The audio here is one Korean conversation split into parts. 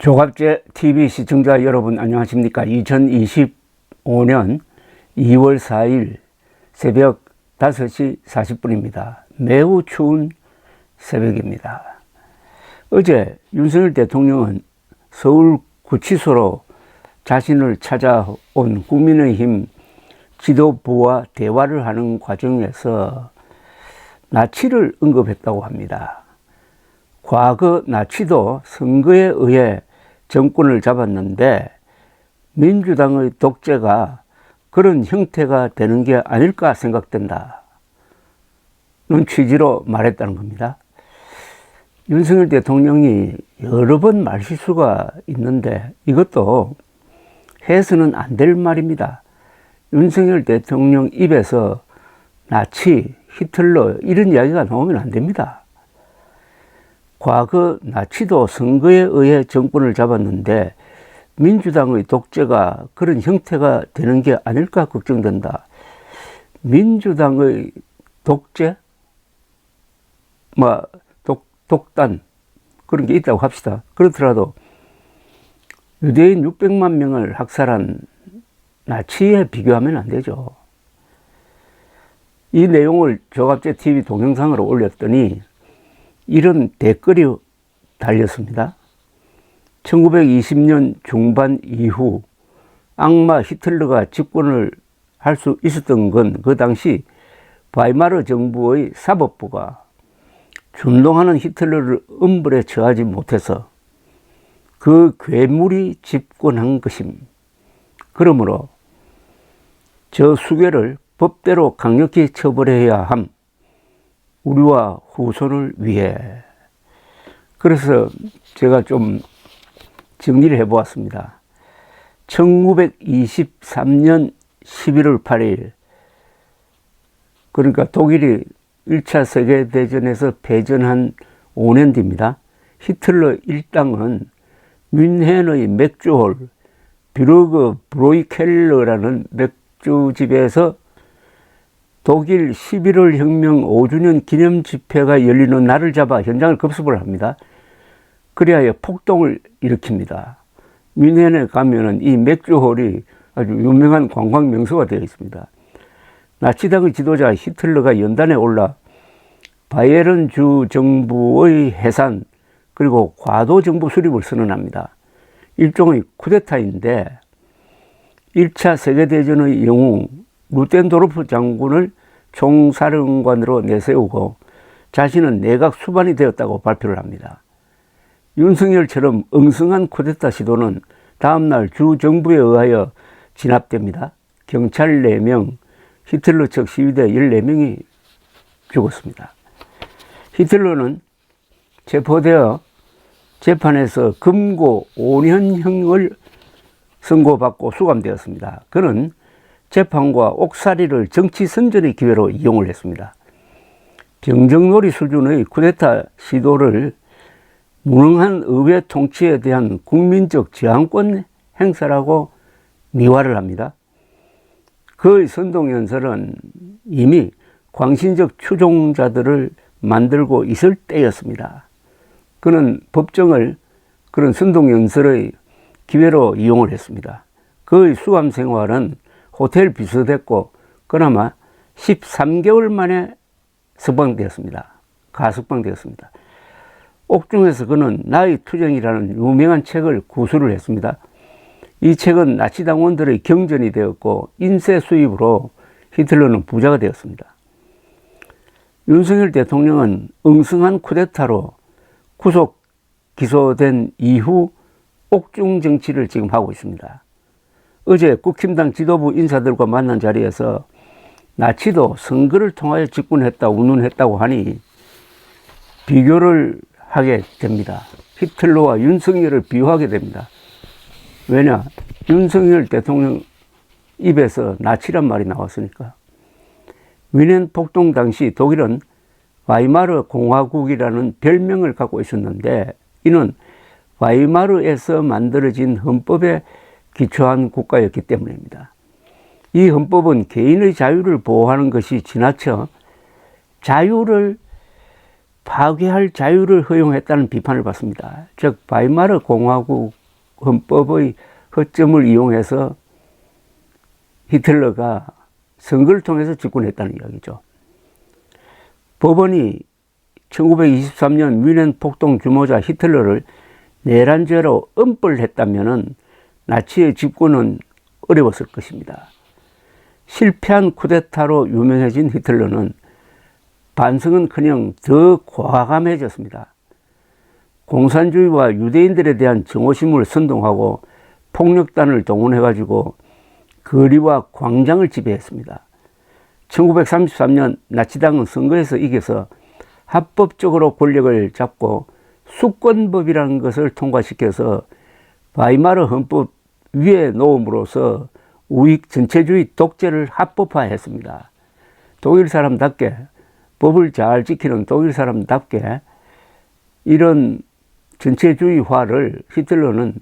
조갑제 TV 시청자 여러분 안녕하십니까. 2025년 2월 4일 새벽 5시 40분입니다. 매우 추운 새벽입니다. 어제 윤석열 대통령은 서울 구치소로 자신을 찾아온 국민의힘 지도부와 대화를 하는 과정에서 나치를 언급했다고 합니다. 과거 나치도 선거에 의해 정권을 잡았는데 민주당의 독재가 그런 형태가 되는 게 아닐까 생각된다 는 취지로 말했다는 겁니다. 윤석열 대통령이 여러 번 말실수가 있는데 이것도 해서는 안 될 말입니다. 윤석열 대통령 입에서 나치, 히틀러 이런 이야기가 나오면 안 됩니다. 과거 나치도 선거에 의해 정권을 잡았는데 민주당의 독재가 그런 형태가 되는 게 아닐까 걱정된다. 민주당의 독재? 독단 그런 게 있다고 합시다. 그렇더라도 유대인 600만 명을 학살한 나치에 비교하면 안 되죠. 이 내용을 조갑제 TV 동영상으로 올렸더니 이런 댓글이 달렸습니다. 1920년 중반 이후 악마 히틀러가 집권을 할 수 있었던 건 그 당시 바이마르 정부의 사법부가 준동하는 히틀러를 엄벌에 처하지 못해서 그 괴물이 집권한 것임. 그러므로 저 수괴를 법대로 강력히 처벌해야 함. 우리와 후손을 위해. 그래서 제가 좀 정리를 해보았습니다. 1923년 11월 8일 그러니까 독일이 1차 세계대전에서 패전한 5년 뒤입니다. 히틀러 일당은 뮌헨의 맥주홀 뷰르그 브로이켈러라는 맥주집에서 독일 11월 혁명 5주년 기념 집회가 열리는 날을 잡아 현장을 급습을 합니다. 그리하여 폭동을 일으킵니다. 뮌헨에 가면은 이 맥주홀이 아주 유명한 관광 명소가 되어 있습니다. 나치당의 지도자 히틀러가 연단에 올라 바이에른 주 정부의 해산 그리고 과도 정부 수립을 선언합니다. 일종의 쿠데타인데 1차 세계대전의 영웅 루텐도르프 장군을 총사령관으로 내세우고 자신은 내각 수반이 되었다고 발표를 합니다. 윤석열처럼 엉성한 쿠데타 시도는 다음날 주 정부에 의하여 진압됩니다. 경찰 4명, 히틀러 측 시위대 14명이 죽었습니다. 히틀러는 체포되어 재판에서 금고 5년형을 선고받고 수감되었습니다. 그는 재판과 옥살이를 정치 선전의 기회로 이용을 했습니다. 병정놀이 수준의 쿠데타 시도를 무능한 의회 통치에 대한 국민적 저항권 행사라고 미화를 합니다. 그의 선동연설은 이미 광신적 추종자들을 만들고 있을 때였습니다. 그는 법정을 그런 선동연설의 기회로 이용을 했습니다. 그의 수감 생활은 호텔 비서됐고 그나마 13개월 만에 석방되었습니다. 가석방되었습니다. 옥중에서 그는 나의 투쟁이라는 유명한 책을 구술을 했습니다. 이 책은 나치 당원들의 경전이 되었고 인쇄 수입으로 히틀러는 부자가 되었습니다. 윤석열 대통령은 엉성한 쿠데타로 구속 기소된 이후 옥중 정치를 지금 하고 있습니다. 어제 국힘당 지도부 인사들과 만난 자리에서 나치도 선거를 통하여 집권했다, 운운했다고 하니 비교를 하게 됩니다. 히틀러와 윤석열을 비유하게 됩니다. 왜냐? 윤석열 대통령 입에서 나치란 말이 나왔으니까. 뮌헨 폭동 당시 독일은 바이마르 공화국이라는 별명을 갖고 있었는데 이는 바이마르에서 만들어진 헌법에 기초한 국가였기 때문입니다. 이 헌법은 개인의 자유를 보호하는 것이 지나쳐 자유를 파괴할 자유를 허용했다는 비판을 받습니다. 즉 바이마르 공화국 헌법의 허점을 이용해서 히틀러가 선거를 통해서 집권했다는 이야기죠. 법원이 1923년 뮌헨 폭동 규모자 히틀러를 내란죄로 엄벌했다면 나치의 집권은 어려웠을 것입니다. 실패한 쿠데타로 유명해진 히틀러는 반성은커녕 더 과감해졌습니다. 공산주의와 유대인들에 대한 정오심을 선동하고 폭력단을 동원해가지고 거리와 광장을 지배했습니다. 1933년 나치당은 선거에서 이겨서 합법적으로 권력을 잡고 수권법이라는 것을 통과시켜서 바이마르 헌법 위에 놓음으로써 우익 전체주의 독재를 합법화했습니다. 독일 사람답게 법을 잘 지키는 독일 사람답게 이런 전체주의화를 히틀러는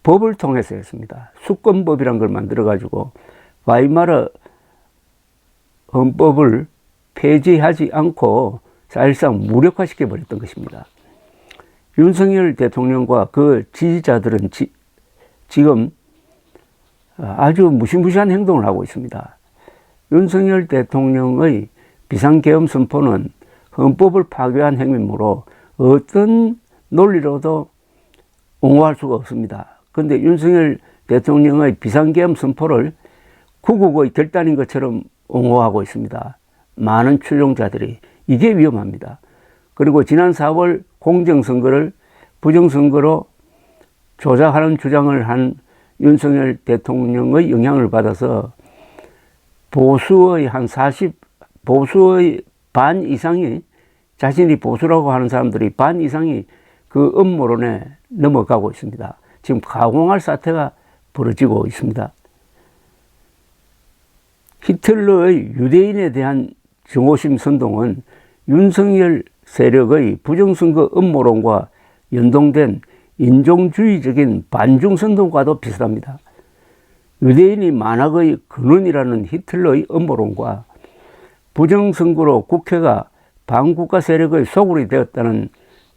법을 통해서 했습니다. 수권법이란 걸 만들어가지고 바이마르 헌법을 폐지하지 않고 사실상 무력화시켜 버렸던 것입니다. 윤석열 대통령과 그 지지자들은 지금 아주 무시무시한 행동을 하고 있습니다. 윤석열 대통령의 비상계엄 선포는 헌법을 파괴한 행위이므로 어떤 논리로도 옹호할 수가 없습니다. 그런데 윤석열 대통령의 비상계엄 선포를 구국의 결단인 것처럼 옹호하고 있습니다. 많은 추종자들이. 이게 위험합니다. 그리고 지난 4월 공정선거를 부정선거로 조작하는 주장을 한 윤석열 대통령의 영향을 받아서 보수의 보수의 반 이상이, 자신이 보수라고 하는 사람들이 반 이상이 그 음모론에 넘어가고 있습니다. 지금 가공할 사태가 벌어지고 있습니다. 히틀러의 유대인에 대한 정오심 선동은 윤석열 세력의 부정선거 음모론과 연동된 인종주의적인 반중선동과도 비슷합니다. 유대인이 만악의 근원이라는 히틀러의 음모론과 부정선거로 국회가 반국가 세력의 소굴이 되었다는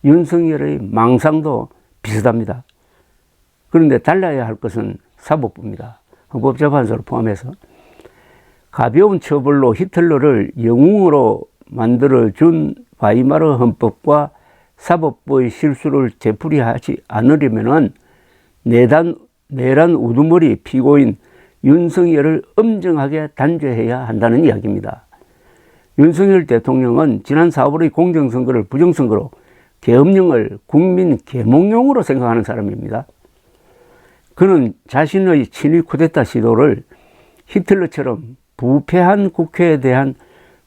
윤석열의 망상도 비슷합니다. 그런데 달라야 할 것은 사법부입니다. 헌법재판소를 포함해서. 가벼운 처벌로 히틀러를 영웅으로 만들어준 바이마르 헌법과 사법부의 실수를 되풀이하지 않으려면 내란 우두머리 피고인 윤석열을 엄정하게 단죄해야 한다는 이야기입니다. 윤석열 대통령은 지난 4월의 공정선거를 부정선거로 계엄령을 국민 계몽용으로 생각하는 사람입니다. 그는 자신의 친위 쿠데타 시도를 히틀러처럼 부패한 국회에 대한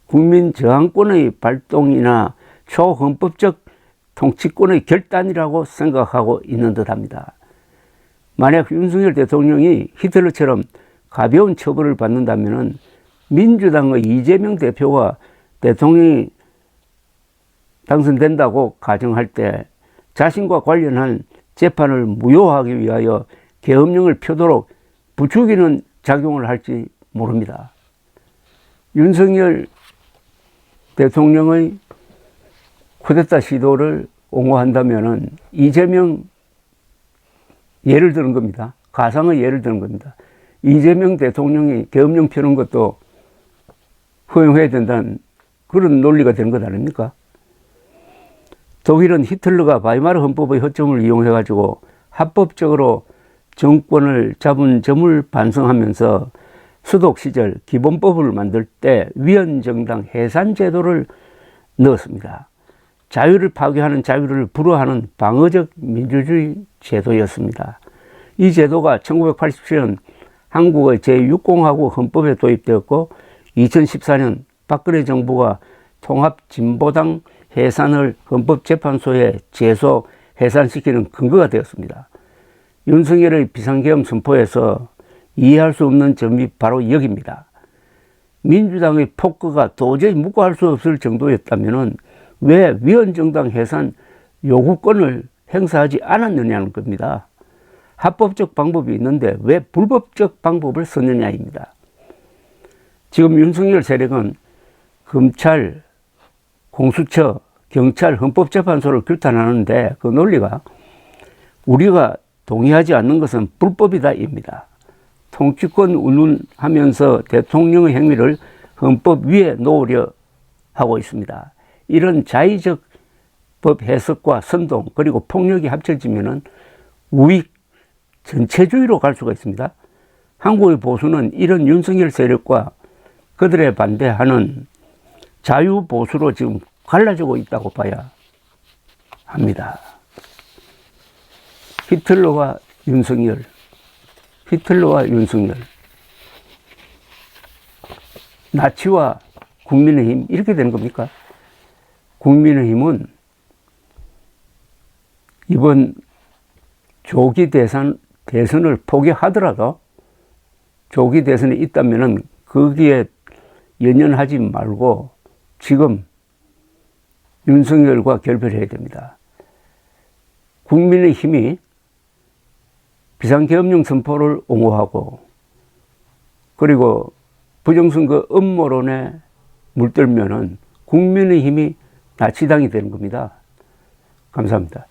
국민 저항권의 발동이나 초헌법적 통치권의 결단이라고 생각하고 있는 듯합니다. 만약 윤석열 대통령이 히틀러처럼 가벼운 처벌을 받는다면 민주당의 이재명 대표가 대통령이 당선된다고 가정할 때 자신과 관련한 재판을 무효하기 위하여 계엄령을 펴도록 부추기는 작용을 할지 모릅니다. 윤석열 대통령의 쿠데타 시도를 옹호한다면 이재명 예를 드는 겁니다. 가상의 예를 드는 겁니다. 이재명 대통령이 계엄령 펴는 것도 허용해야 된다는 그런 논리가 되는 것 아닙니까? 독일은 히틀러가 바이마르 헌법의 허점을 이용해가지고 합법적으로 정권을 잡은 점을 반성하면서 수독 시절 기본법을 만들 때 위헌정당 해산제도를 넣었습니다. 자유를 파괴하는 자유를 불허하는 방어적 민주주의 제도였습니다. 이 제도가 1987년 한국의 제6공화국 헌법에 도입되었고 2014년 박근혜 정부가 통합진보당 해산을 헌법재판소에 제소 해산시키는 근거가 되었습니다. 윤석열의 비상계엄 선포에서 이해할 수 없는 점이 바로 여기입니다. 민주당의 폭거가 도저히 묵과할 수 없을 정도였다면 왜 위헌정당 해산 요구권을 행사하지 않았느냐는 겁니다. 합법적 방법이 있는데 왜 불법적 방법을 썼느냐입니다. 지금 윤석열 세력은 검찰, 공수처, 경찰, 헌법재판소를 규탄하는데 그 논리가 우리가 동의하지 않는 것은 불법이다입니다. 통치권 운운하면서 대통령의 행위를 헌법 위에 놓으려 하고 있습니다. 이런 자의적 법 해석과 선동 그리고 폭력이 합쳐지면은 우익 전체주의로 갈 수가 있습니다. 한국의 보수는 이런 윤석열 세력과 그들에 반대하는 자유보수로 지금 갈라지고 있다고 봐야 합니다. 히틀러와 윤석열, 나치와 국민의힘 이렇게 되는 겁니까? 국민의힘은 이번 조기 대선을 포기하더라도 조기 대선이 있다면은 거기에 연연하지 말고 지금 윤석열과 결별해야 됩니다. 국민의힘이 비상계엄령 선포를 옹호하고 그리고 부정선거 음모론에 물들면은 국민의힘이 나치당이 되는 겁니다. 감사합니다.